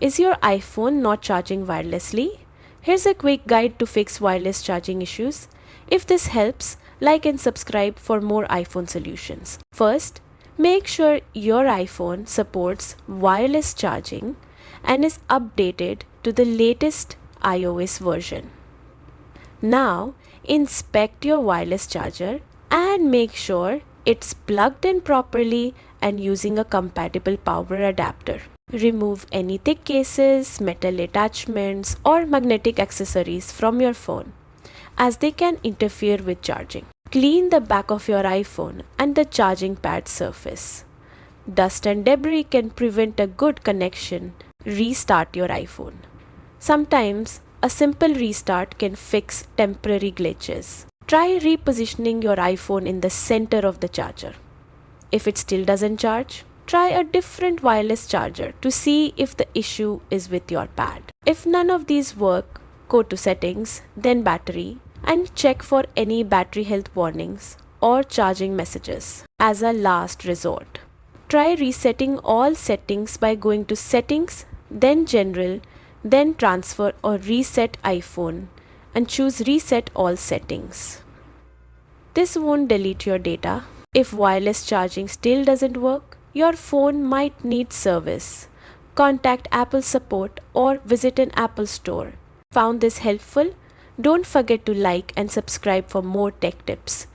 Is your iPhone not charging wirelessly? Here's a quick guide to fix wireless charging issues. If this helps, like and subscribe for more iPhone solutions. First, make sure your iPhone supports wireless charging and is updated to the latest iOS version. Now, inspect your wireless charger and make sure it's plugged in properly and using a compatible power adapter. Remove any thick cases, metal attachments, or magnetic accessories from your phone, as they can interfere with charging. Clean the back of your iPhone and the charging pad surface. Dust and debris can prevent a good connection. Restart your iPhone. Sometimes a simple restart can fix temporary glitches. Try repositioning your iPhone in the center of the charger. If it still doesn't charge, try a different wireless charger to see if the issue is with your pad. If none of these work, go to Settings, then Battery, and check for any battery health warnings or charging messages. As a last resort, try resetting all settings by going to Settings, then General, then Transfer or Reset iPhone, and choose Reset All Settings. This won't delete your data. If wireless charging still doesn't work, your phone might need service. Contact Apple support or visit an Apple store. Found this helpful? Don't forget to like and subscribe for more tech tips.